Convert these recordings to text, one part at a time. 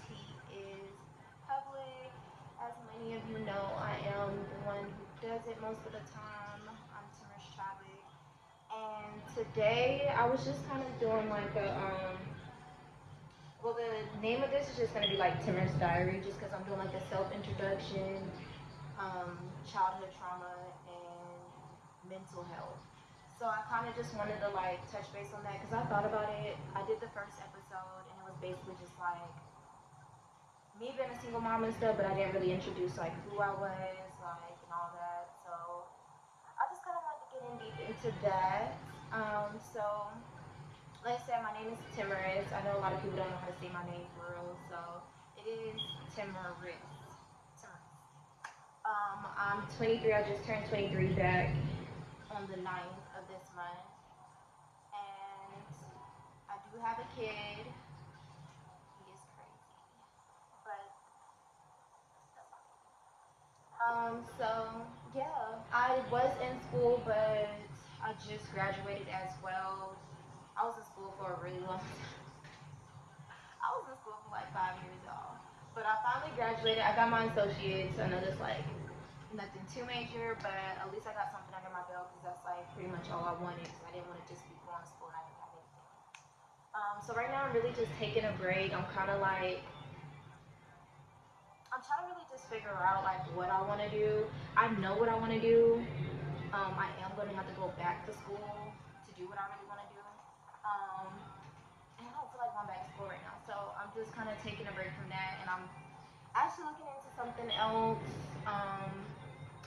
tea is public. As many of you know, I am the one who does it most of the time. I'm Timiris. And today I was just kind of doing like well, the name of this is just gonna be like Timmer's Diary, just because I'm doing like a self introduction, childhood trauma, and mental health. So I kind of just wanted to like touch base on that because I thought about it. I did the first episode, and it was basically just like me being a single mom and stuff, but I didn't really introduce like who I was, like, and all that. So I just kind of wanted to get in deep into that. So like I said, my name is Timiris. I know a lot of people don't know how to say my name for real, so it is Timiris. Timiris. I'm 23. I just turned 23 back on the 9th of this month, and I do have a kid. He is crazy, but so yeah, I was in school, but I just graduated as well. I was in school for a really long time. I was in school for like 5 years, y'all. But I finally graduated. I got my associates. I know that's like nothing too major, but at least I got something under my belt because that's like pretty much all I wanted because I didn't want to just be going to school and I didn't have anything. So right now I'm really just taking a break. I'm kind of like I'm trying to really just figure out like what I want to do. I know what I want to do. I am going to have to go back to school to do what I really want to do. Um, and I don't feel like going back to school right now, so I'm just kind of taking a break from that, and I'm actually looking into something else. Um,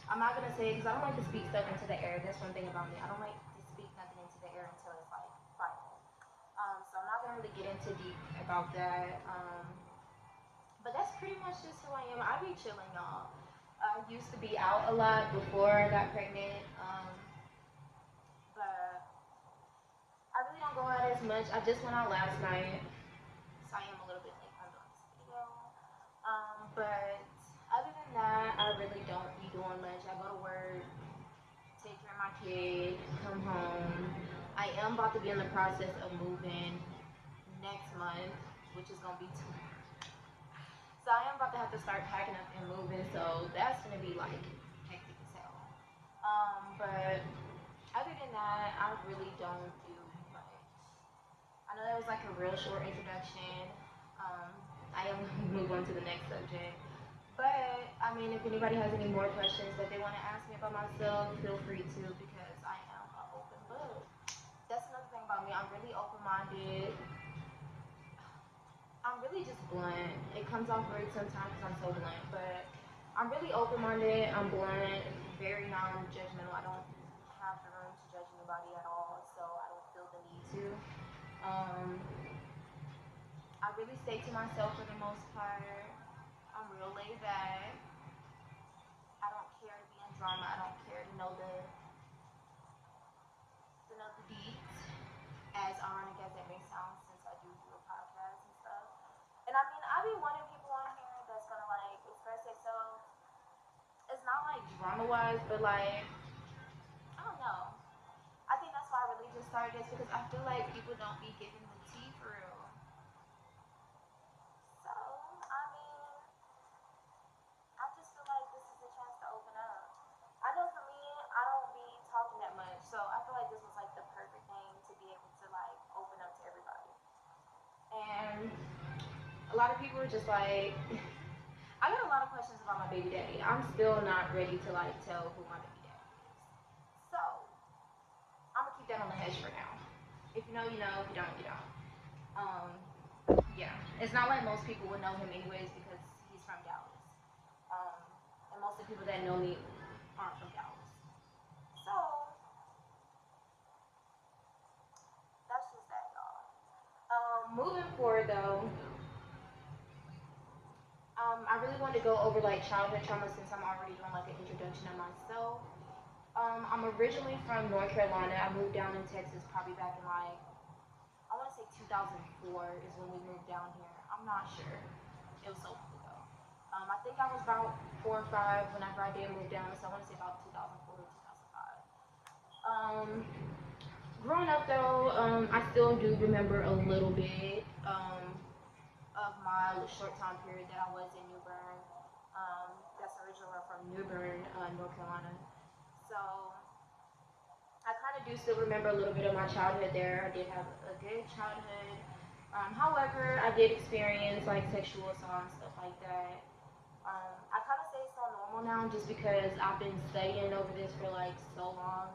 I'm not gonna say because I don't like to speak stuff into the air. That's one thing about me. I don't like to speak nothing into the air until it's like final. So I'm not gonna really get into deep about that. But that's pretty much just who I am. I be chilling, y'all. I used to be out a lot before I got pregnant, but I really don't go out as much. I just went out last night, so I am a little bit late on doing this video. But other than that, I really don't be doing much. I go to work, take care of my kid, come home. I am about to be in the process of moving next month, which is gonna be tomorrow. So I am about to have to start packing up and moving. So that's gonna be like hectic as hell. But other than that, I really don't do much. I know that was like a real short introduction. Um, I am gonna move on to the next subject. But I mean, if anybody has any more questions that they want to ask me about myself, feel free to because I am an open book. That's another thing about me. I'm really open-minded. I'm really just blunt. It comes off rude sometimes because I'm so blunt, but I'm really open-minded. I'm blunt, very non-judgmental. I don't have the room to judge anybody at all, so I don't feel the need to. Um, I really stay to myself for the most part. I'm real laid back. I don't care to be in drama. I don't care to know the deeds. As ironic as it may sound, since I do a podcast and stuff. And I mean, I be wanting people on here that's gonna like express themselves. It's not like drama wise, but like I don't know. I think that's why I really just started this because I feel like people don't be giving the tea for real. So I mean, I just feel like this is a chance to open up. I know for me, I don't be talking that much, so I feel like this was like the perfect thing to be able to like open up to everybody. And a lot of people are just like, I got a lot of questions about my baby daddy. I'm still not ready to like tell who my baby daddy is. So I'm gonna keep that on the hush for now. If you know, you know. If you don't, you don't. Um, yeah, it's not like most people would know him anyways because he's from Dallas. Um, and most of the people that know me aren't from Dallas. So that's just that, y'all. Moving forward though, I really wanted to go over like childhood trauma since I'm already doing like an introduction of myself. I'm originally from North Carolina. I moved down in Texas probably back in like I want to say 2004 is when we moved down here. I'm not sure. It was so long ago. I think I was about 4 or 5 whenever I did move down, so I want to say about 2004 or 2005. Growing up though, I still do remember a little bit of my short time period that I was in New Bern. That's originally from New Bern, North Carolina. So I kind of do still remember a little bit of my childhood there. I did have a good childhood. However, I did experience like sexual assault and stuff like that. I kind of say it's so normal now just because I've been studying over this for like so long.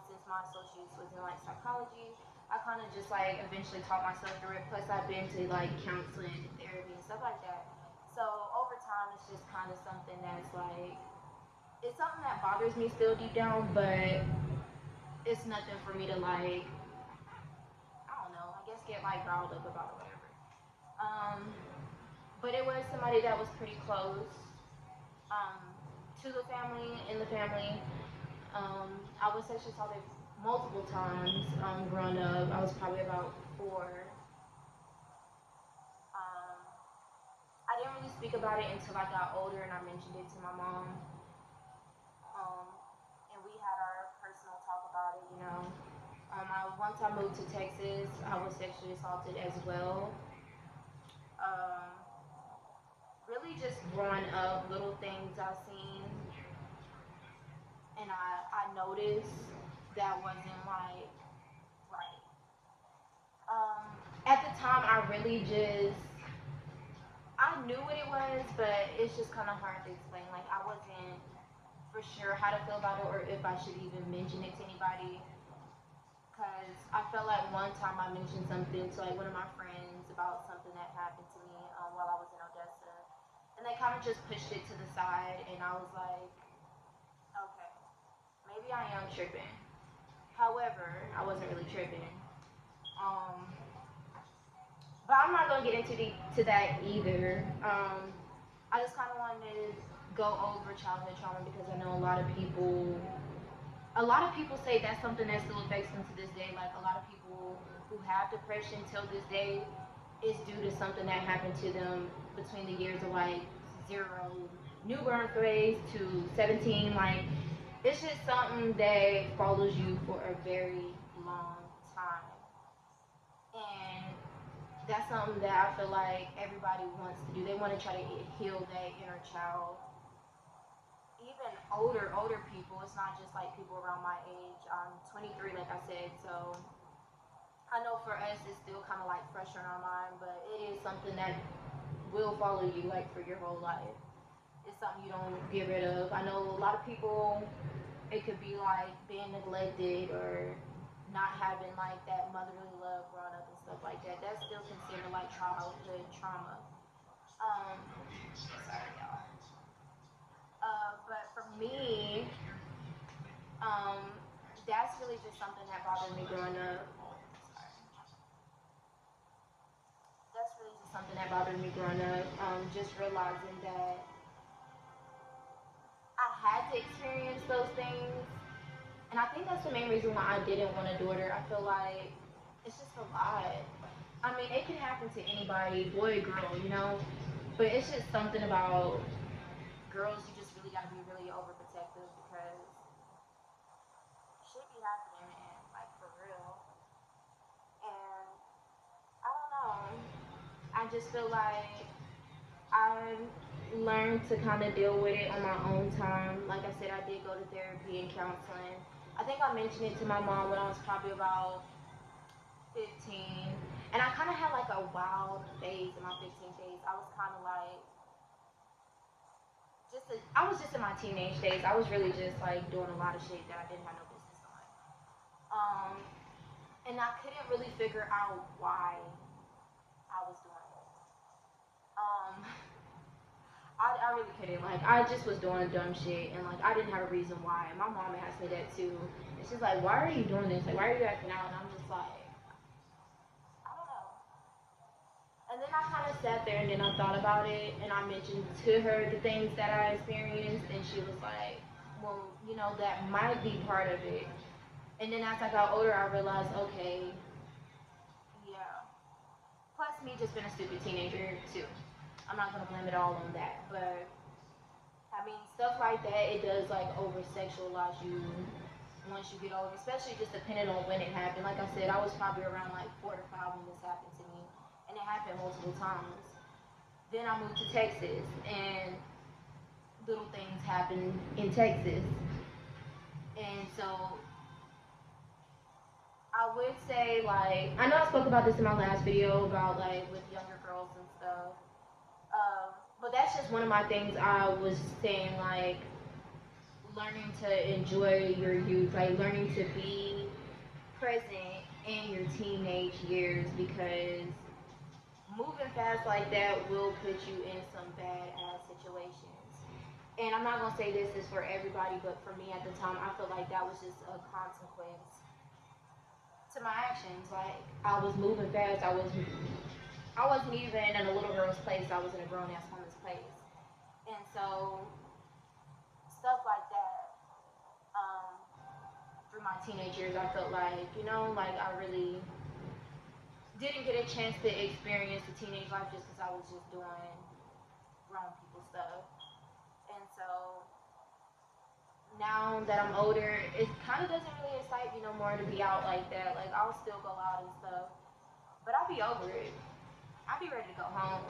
Since my associates was in like psychology, I kind of just like eventually taught myself through it. Plus, I've been to like counseling, therapy, and stuff like that. So over time, it's just kind of something that's like it's something that bothers me still deep down, but it's nothing for me to like I don't know. I guess get like riled up about or whatever. Um, but it was somebody that was pretty close um, to the family, in the family. I was sexually assaulted multiple times growing up. I was probably about 4. Um, I didn't really speak about it until I got older and I mentioned it to my mom. Um, and we had our personal talk about it. Once I moved to Texas, I was sexually assaulted as well. Um, really just growing up, little things I've seen and I noticed that wasn't like right. At the time, I really just I knew what it was, but it's just kind of hard to explain. Like I wasn't for sure how to feel about it or if I should even mention it to anybody. Cause I felt like one time I mentioned something to like one of my friends about something that happened to me while I was in Odessa, and they kind of just pushed it to the side, and I was like, okay, maybe I am tripping. However, I wasn't really tripping. Um, but I'm not gonna get to that either. I just kind of wanted to go over childhood trauma because I know a lot of people say that's something that still affects them to this day. Like a lot of people who have depression till this day is due to something that happened to them between the years of like 0 newborn phase to 17. Like it's just something that follows you for a very long time. And that's something that I feel like everybody wants to do. They want to try to heal that inner child. Even older people, it's not just like people around my age. I'm 23, like I said, so I know for us it's still kind of like fresh in our mind, but it is something that will follow you like for your whole life. It's something you don't get rid of. I know a lot of people, it could be like being neglected or not having like that motherly love growing up and stuff like that. That's still considered like childhood trauma. Um, sorry y'all. But for me, um, that's really just something that bothered me growing up. Sorry. That's really just something that bothered me growing up. Just realizing that I had to experience those things, and I think that's the main reason why I didn't want a daughter. I feel like it's just a lot. I mean, it can happen to anybody, boy, girl. But it's just something about girls. You just really gotta be really overprotective because shit be happening, man, like for real. And I don't know. I just feel like I learned to kind of deal with it on my own time. Like I said, I did go to therapy and counseling. I think I mentioned it to my mom when I was probably about 15. And I kind of had like a wild phase in my 15 days. I was kind of like, I was just in my teenage days. I was really just like doing a lot of shit that I didn't have no business doing. Um, and I couldn't really figure out why I was doing it. Um, I really couldn't. Like, I just was doing dumb shit, and like, I didn't have a reason why. And my mom asked me that too. And she's like, "Why are you doing this? Like, why are you acting out?" And I'm just like, I don't know. And then I kind of sat there and then I thought about it, and I mentioned to her the things that I experienced, and she was like, "Well, that might be part of it." And then as I got older, I realized, okay, yeah. Plus, me just being a stupid teenager too. I'm not gonna blame it all on that, but I mean, stuff like that, it does like over sexualize you once you get older, especially just depending on when it happened. Like I said, I was probably around like 4 to 5 when this happened to me, and it happened multiple times. Then I moved to Texas, and little things happen in Texas. And so I would say, like, I know I spoke about this in my last video about, like, with younger girls and stuff. But that's just one of my things I was saying, like, learning to enjoy your youth, like, learning to be present in your teenage years, because moving fast like that will put you in some bad ass situations. And I'm not gonna say this is for everybody, but for me at the time, I felt like that was just a consequence to my actions. Like, I was moving fast. I wasn't even in a little girl's place. I was in a grown ass woman's place. And so stuff like that. Um, through my teenage years, I felt like, like I really didn't get a chance to experience the teenage life just because I was just doing grown people stuff. And so now that I'm older, it kind of doesn't really excite me no more to be out like that. Like, I'll still go out and stuff, but I'll be over it. I'll be ready to go home.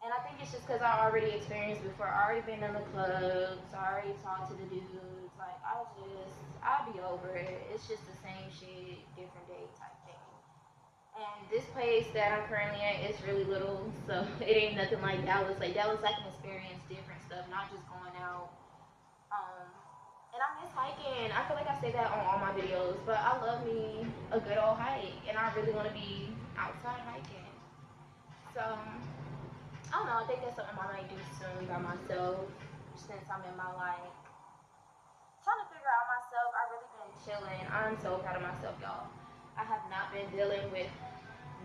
And I think it's just because I already experienced before. I already been in the clubs. I already talked to the dudes. Like, I'll be over it. It's just the same shit, different day type thing. And this place that I'm currently at is really little, so it ain't nothing like Dallas. Like, Dallas, I can experience different stuff, not just going out. Um, and I miss hiking. I feel like I say that on all my videos, but I love me a good old hike, and I really want to be outside hiking. So, I don't know. I think that's something I might do soon by myself, since I'm in my, like, trying to figure out myself. I've really been chilling. I'm so proud of myself, y'all. I have not been dealing with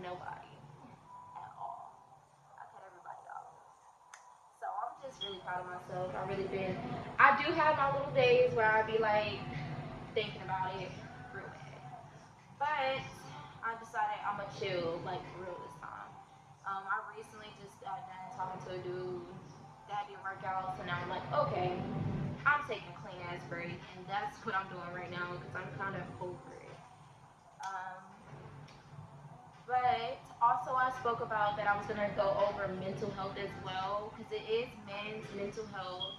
nobody at all. I cut everybody off. So I'm just really proud of myself. I do have my little days where I be like thinking about it real bad. But I decided I'm gonna chill, like, for real this time. I recently just got done talking to a dude that didn't work out, so now I'm like, okay, I'm taking a clean ass break, and that's what I'm doing right now because I'm kind of over it. Um, but also, I spoke about that I was gonna go over mental health as well, because it is Men's Mental Health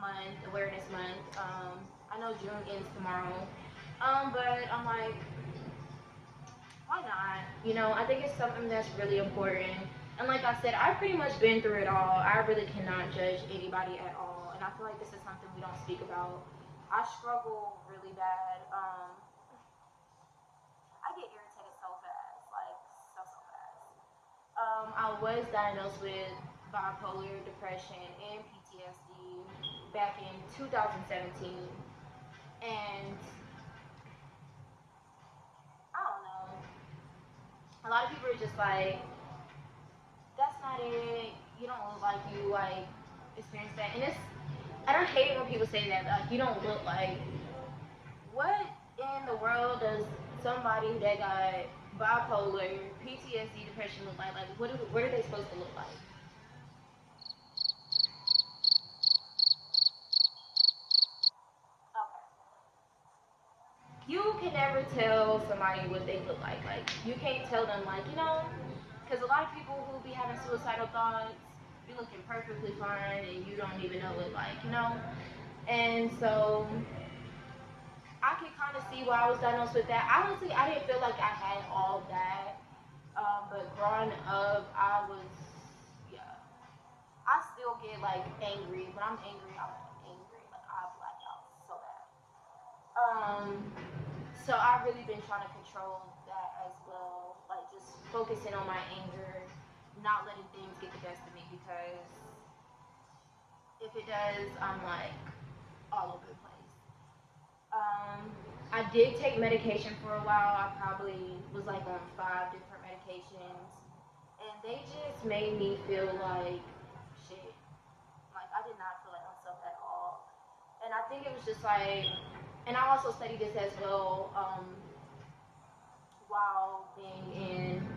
Month, Awareness Month. I know June ends tomorrow, but I'm like, why not? I think it's something that's really important. And like I said, I've pretty much been through it all. I really cannot judge anybody at all. And I feel like this is something we don't speak about. I struggle really bad. I get irritated so fast, like, so fast. I was diagnosed with bipolar depression and PTSD back in 2017. And I don't know. A lot of people are just like, that's not it. You don't look like you, like, experience that. And I don't hate it when people say that. Like, you don't look like. What in the world does somebody that got bipolar, PTSD, depression look like? Like, what are they supposed to look like? Okay. You can never tell somebody what they look like. Like, you can't tell them, like, because a lot of people who be having suicidal thoughts be looking perfectly fine and you don't even know it, like. And so I can kind of see why I was diagnosed with that. Honestly, I didn't feel like I had all that. But growing up, yeah. I still get, like, angry. When I'm angry, I'm angry. Like, I black out so bad. So I've really been trying to control that as well. Like, just focusing on my anger, not letting things get the best of me, because if it does, I'm, like, all over the place. I did take medication for a while. I probably was, like, on 5 different medications, and they just made me feel like shit. Like, I did not feel like myself at all. And I think it was just like, and I also studied this as well, while being in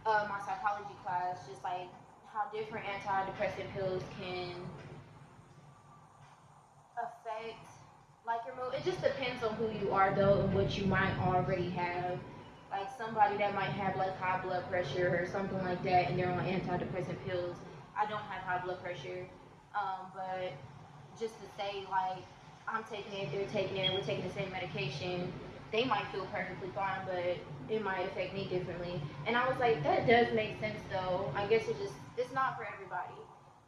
my psychology class, just like how different antidepressant pills can affect, like, your mood. It just depends on who you are, though, and what you might already have. like somebody that might have like high blood pressure or something like that, and they're on antidepressant pills. I don't have high blood pressure, but just to say like I'm taking it, they're taking it, we're taking the same medication. They might feel perfectly fine, but it might affect me differently. And I was like, that does make sense though. I guess it's not for everybody.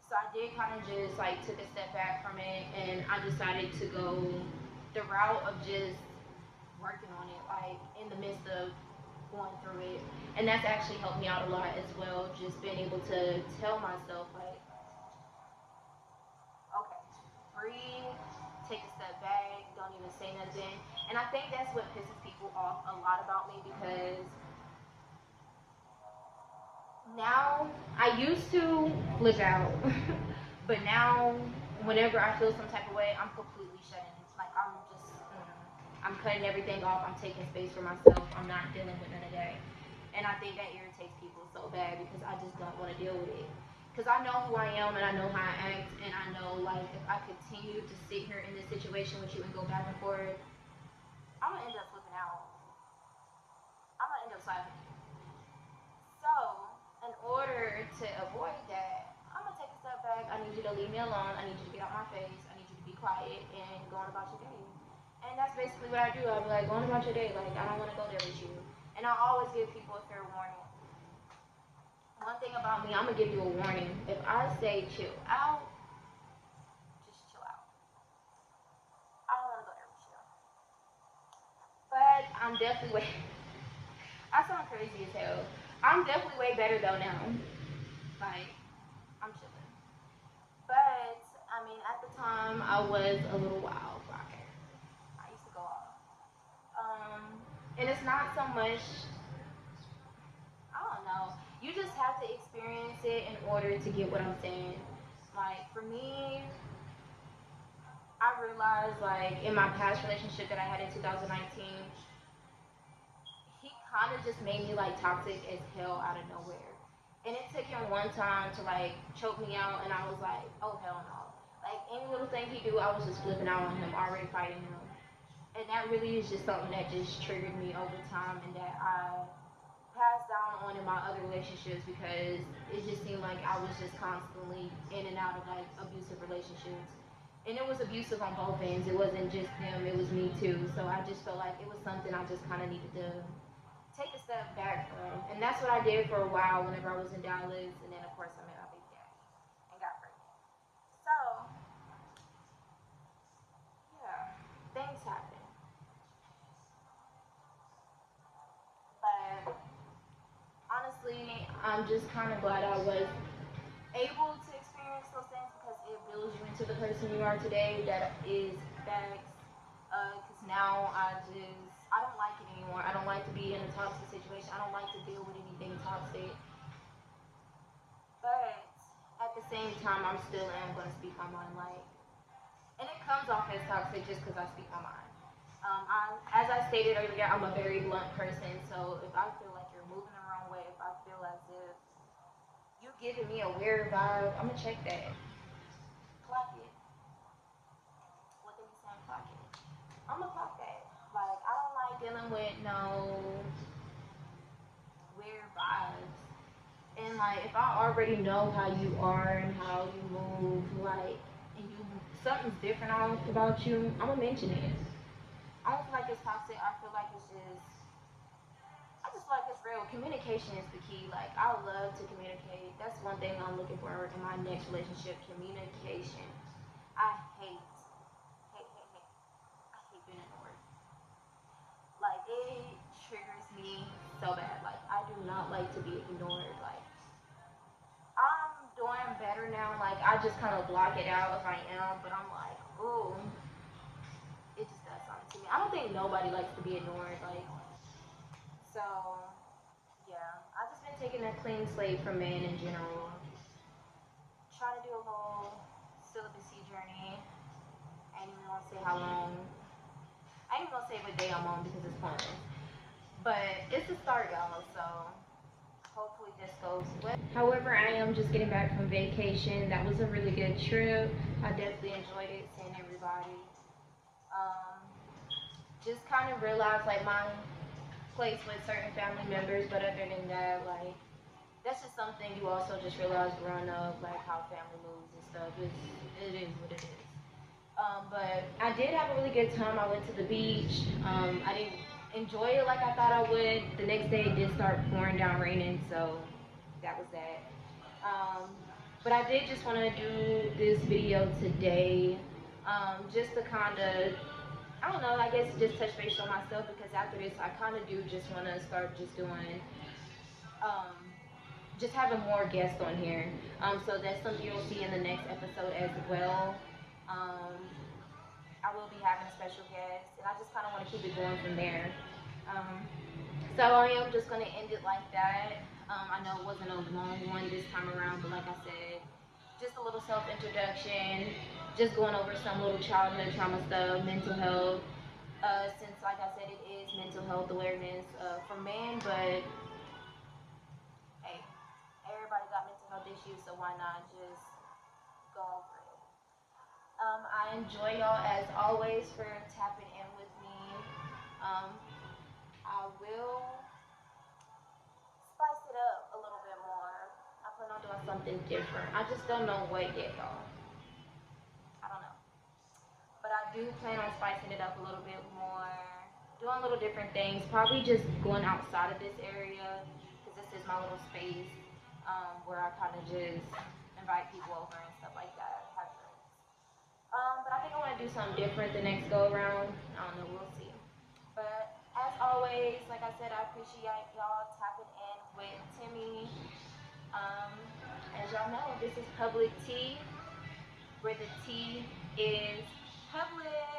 So I did kind of just like took a step back from it, and I decided to go the route of just working on it, like in the midst of going through it. And that's actually helped me out a lot as well. Just being able to tell myself like, okay, breathe, take a step back, don't even say nothing. And I think that's what pisses people off a lot about me because now I used to flip out, but now whenever I feel some type of way, I'm completely shutting. Like I'm just, I'm cutting everything off. I'm taking space for myself. I'm not dealing with none of that. And I think that irritates people so bad because I just don't want to deal with it. Because I know who I am and I know how I act, and I know like if I continue to sit here in this situation with you and go back and forth, I'm gonna end up flipping out. I'm gonna end up silent. So, in order to avoid that, I'm gonna take a step back. I need you to leave me alone. I need you to get out my face. I need you to be quiet and go on about your day. And that's basically what I do. I'll be like, go on about your day. Like, I don't want to go there with you. And I always give people a fair warning. One thing about me, I'm gonna give you a warning. If I say chill out, just chill out. I don't want to go there with you. But I'm definitely way. I sound crazy as hell. I'm definitely way better though now. Like, I'm chilling. But I mean, at the time, I was a little wild. Right? I used to go off. And it's not so much. I don't know. You just have to experience it in order to get what I'm saying. Like for me, I realized like in my past relationship that I had in 2019, he kind of just made me like toxic as hell out of nowhere. And it took him one time to like choke me out, and I was like, oh hell no. Like any little thing he do, I was just flipping out on him, already fighting him. And that really is just something that just triggered me over time, and that I passed down on in my other relationships because it just seemed like I was just constantly in and out of like abusive relationships. And it was abusive on both ends. It wasn't just him, it was me too. So I just felt like it was something I just kind of needed to take a step back from. And that's what I did for a while whenever I was in Dallas. And then, of course, I met my baby daddy and got pregnant. So, yeah, things happen. But honestly, I'm just kind of glad I was able to experience those things because it builds you into the person you are today. That is facts. Because now I don't like it anymore. I don't like to be in a toxic situation. I don't like to deal with anything toxic. But at the same time, I'm still am going to speak my mind. Like, and it comes off as toxic just because I speak my mind. As I stated earlier, I'm a very blunt person. So if I feel like you're moving the wrong way, if I feel as if you giving me a weird vibe, I'm gonna check that. Clock it. What they be saying? Clock it. I'm gonna clock that. Like I don't like dealing with no weird vibes. And like if I already know how you are and how you move, like and you something's different off about you, I'm gonna mention it. I don't feel like it's toxic. I feel like it's just I just feel like it's real. Communication is the key. Like I love to communicate. That's one thing I'm looking for in my next relationship. Communication. I hate. I hate being ignored. Like it triggers me so bad. Like I do not like to be ignored. Like I'm doing better now. Like I just kind of block it out if I am, but I'm like, ooh, it just does something to me. I don't think nobody likes to be ignored. Like so, yeah. I just been taking a clean slate from men in general. Trying to do a whole celibacy journey. I ain't even gonna say how long. I ain't even gonna say what day I'm on because it's pointless. But it's a start, y'all. So hopefully this goes well. However, I am just getting back from vacation. That was a really good trip. I definitely enjoyed it, seeing everybody. Um, just kind of realized like my place with certain family members, but other than that, like that's just something you also just realize growing up, like how family moves and stuff. It is what it is. But I did have a really good time. I went to the beach. I didn't enjoy it like I thought I would. The next day it did start pouring down raining, so that was that. Um, but I did just want to do this video today, just to kind of, I don't know, I guess just touch base on myself because after this I kind of do just want to start just doing, um, just having more guests on here. So that's something you'll see in the next episode as well. Um, I will be having a special guest, and I just kind of want to keep it going from there. Um, so I am just going to end it like that. I know it wasn't a long one this time around, but like I said, just a little self introduction, just going over some little childhood trauma stuff, mental health. Since, like I said, it is mental health awareness for men, but hey, everybody got mental health issues, so why not just go over it? I enjoy y'all as always for tapping in with me. Um, I will spice it up a little bit more. I plan on doing something different. I just don't know what yet, y'all. I don't know. But I do plan on spicing it up a little bit more, doing little different things. Probably just going outside of this area because this is my little space where I kind of just invite people over and stuff like that. Have drinks. But I think I want to do something different the next go around. I don't know. We'll see. But as always, like I said, I appreciate y'all tapping in with Timmy. Um, as y'all know, this is public tea, where the tea is public.